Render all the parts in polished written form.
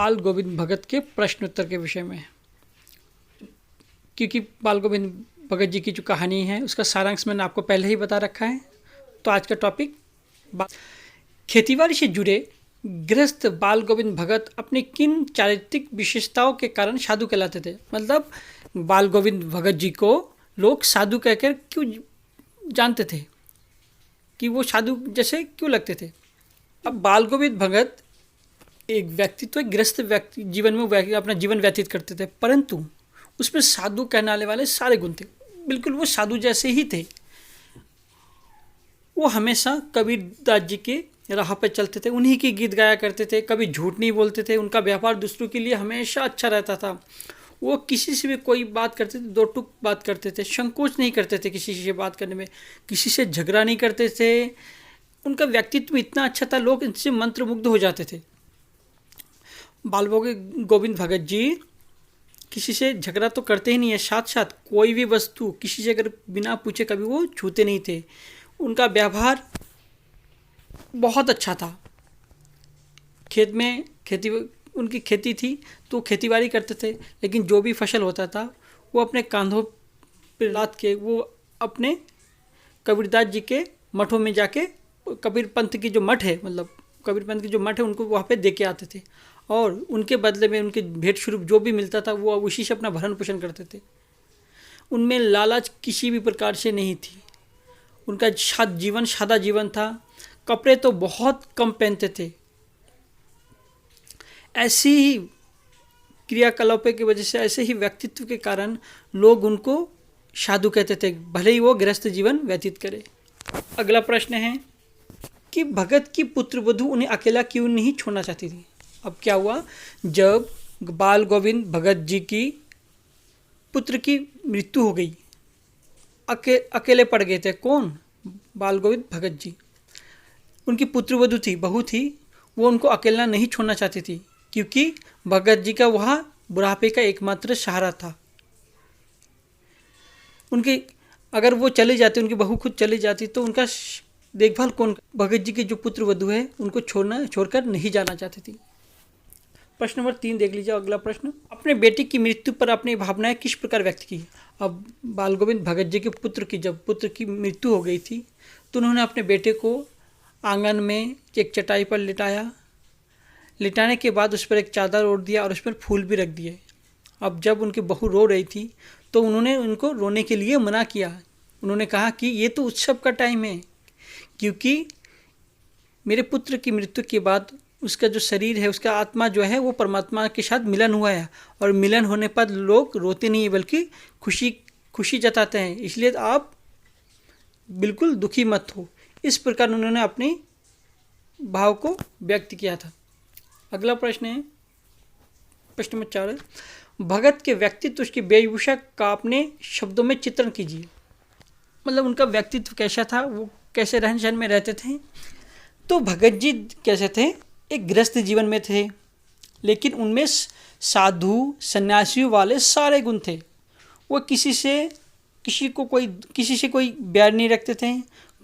बाल गोविंद भगत के प्रश्न उत्तर के विषय में, क्योंकि बाल गोविंद भगत जी की जो कहानी है उसका सारांश मैंने आपको पहले ही बता रखा है। तो आज का टॉपिक खेतीबाड़ी से जुड़े गृहस्थ बाल गोविंद भगत अपनी किन चारित्रिक विशेषताओं के कारण साधु कहलाते थे। मतलब बाल गोविंद भगत जी को लोग साधु कहकर क्यों जानते थे, कि वो साधु जैसे क्यों लगते थे। अब बाल गोविंद भगत एक व्यक्तित्व गृहस्थ व्यक्ति जीवन में अपना जीवन व्यतीत करते थे, परंतु उसमें साधु कहने वाले सारे गुण थे। बिल्कुल वो साधु जैसे ही थे। वो हमेशा कबीरदास जी के राह पे चलते थे, उन्हीं के गीत गाया करते थे, कभी झूठ नहीं बोलते थे। उनका व्यवहार दूसरों के लिए हमेशा अच्छा रहता था। वो किसी से भी कोई बात करते थे दो टूक बात करते थे, संकोच नहीं करते थे किसी से बात करने में, किसी से झगड़ा नहीं करते थे। उनका व्यक्तित्व इतना अच्छा था, लोग इनसे मंत्रमुग्ध हो जाते थे। बाल गोविंद भगत जी किसी से झगड़ा तो करते ही नहीं है, साथ साथ कोई भी वस्तु किसी से अगर बिना पूछे कभी वो छूते नहीं थे। उनका व्यवहार बहुत अच्छा था। खेत में उनकी खेती थी तो खेतीबाड़ी करते थे, लेकिन जो भी फसल होता था वो अपने कांधों पर लाद के वो अपने कबीरदास जी के मठों में जाके, कबीर पंथ की जो मठ है, मतलब कबीर पंथ की जो मठ है, उनको वहाँ पे दे के आते थे और उनके बदले में उनके भेंट स्वरूप जो भी मिलता था वो उसी से अपना भरण पोषण करते थे। उनमें लालच किसी भी प्रकार से नहीं थी। उनका सादा जीवन था। कपड़े तो बहुत कम पहनते थे। ऐसी ही क्रियाकलापों की वजह से, ऐसे ही व्यक्तित्व के कारण लोग उनको साधु कहते थे, भले ही वो गृहस्थ जीवन व्यतीत करे। अगला प्रश्न है कि भगत की पुत्र वधू उन्हें अकेला क्यों नहीं छोड़ना चाहती थी। अब क्या हुआ, जब बाल गोविंद भगत जी की पुत्र की मृत्यु हो गई, अकेले पड़ गए थे। कौन? बाल गोविंद भगत जी। उनकी पुत्र वधू थी, बहू थी, वो उनको अकेला नहीं छोड़ना चाहती थी, क्योंकि भगत जी का वह बुढ़ापे का एकमात्र सहारा था। उनकी अगर वो चली जाती, उनकी बहू खुद चली जाती, तो उनका देखभाल कौन? भगत जी की जो पुत्र वधू है उनको छोड़कर नहीं जाना चाहती थी। प्रश्न नंबर 3 देख लीजिए। अगला प्रश्न, अपने बेटे की मृत्यु पर अपनी भावनाएं किस प्रकार व्यक्त की। अब बाल गोविंद भगत जी के जब पुत्र की मृत्यु हो गई थी तो उन्होंने अपने बेटे को आंगन में एक चटाई पर लिटाया। लिटाने के बाद उस पर एक चादर ओढ़ दिया और उस पर फूल भी रख दिए। अब जब उनकी बहू रो रही थी तो उन्होंने उनको रोने के लिए मना किया। उन्होंने कहा कि ये तो उत्सव का टाइम है, क्योंकि मेरे पुत्र की मृत्यु के बाद उसका जो शरीर है, उसका आत्मा जो है वो परमात्मा के साथ मिलन हुआ है, और मिलन होने पर लोग रोते नहीं बल्कि खुशी जताते हैं। इसलिए आप बिल्कुल दुखी मत हो। इस प्रकार उन्होंने अपने भाव को व्यक्त किया था। अगला प्रश्न है, प्रश्न नंबर 4 है, भगत के व्यक्तित्व, उसकी वेशभूषा का अपने शब्दों में चित्रण कीजिए। मतलब उनका व्यक्तित्व कैसा था, वो कैसे रहन सहन में रहते थे। तो भगत जी कैसे थे, एक गृहस्थ जीवन में थे, लेकिन उनमें साधु सन्यासियों वाले सारे गुण थे। वो किसी से कोई बैर नहीं रखते थे,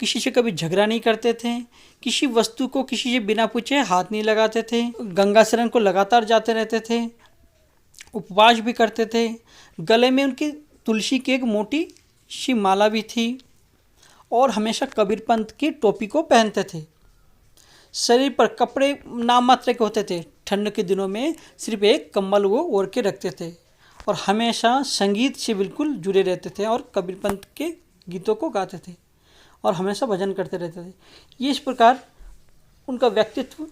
किसी से कभी झगड़ा नहीं करते थे, किसी वस्तु को किसी से बिना पूछे हाथ नहीं लगाते थे, गंगा शरण को लगातार जाते रहते थे, उपवास भी करते थे। गले में उनकी तुलसी की एक मोटी सी माला भी थी और हमेशा कबीर पंथ की टोपी को पहनते थे। शरीर पर कपड़े नाम मात्र के होते थे। ठंड के दिनों में सिर्फ एक कंबल वो ओढ़ के रखते थे और हमेशा संगीत से बिल्कुल जुड़े रहते थे और कबीर पंथ के गीतों को गाते थे और हमेशा भजन करते रहते थे। ये इस प्रकार उनका व्यक्तित्व,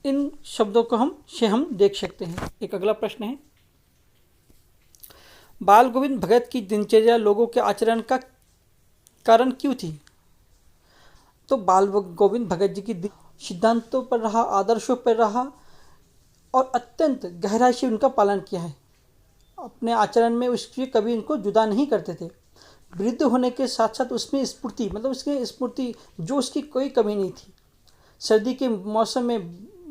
इन शब्दों को हम देख सकते हैं। एक अगला प्रश्न है, बाल गोविंद भगत की दिनचर्या लोगों के आचरण का कारण क्यों थी। तो बाल गोविंद भगत जी की सिद्धांतों पर रहा, आदर्शों पर रहा और अत्यंत गहराई से उनका पालन किया है। अपने आचरण में उससे कभी इनको जुदा नहीं करते थे। वृद्ध होने के साथ साथ उसमें स्फूर्ति, मतलब उसकी स्फूर्ति जो उसकी कोई कमी नहीं थी। सर्दी के मौसम में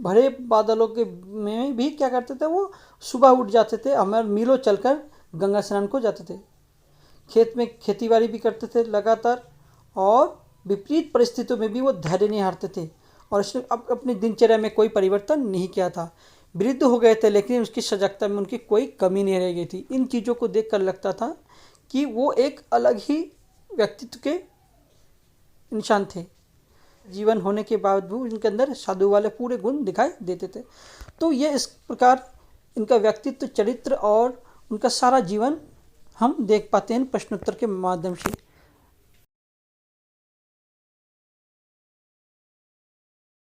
भरे बादलों के में भी क्या करते थे, वो सुबह उठ जाते थे, हमारे मीलों चलकर गंगा स्नान को जाते थे। खेत में खेतीबाड़ी भी करते थे लगातार और विपरीत परिस्थितियों में भी वो धैर्य नहीं हारते थे और इसने अपनी दिनचर्या में कोई परिवर्तन नहीं किया था। वृद्ध हो गए थे लेकिन उसकी सजगता में उनकी कोई कमी नहीं रह गई थी। इन चीज़ों को देखकर लगता था कि वो एक अलग ही व्यक्तित्व के इंसान थे। जीवन होने के बावजूद उनके अंदर साधु वाले पूरे गुण दिखाई देते थे। तो ये इस प्रकार इनका व्यक्तित्व, चरित्र और उनका सारा जीवन हम देख पाते हैं प्रश्नोत्तर के माध्यम से।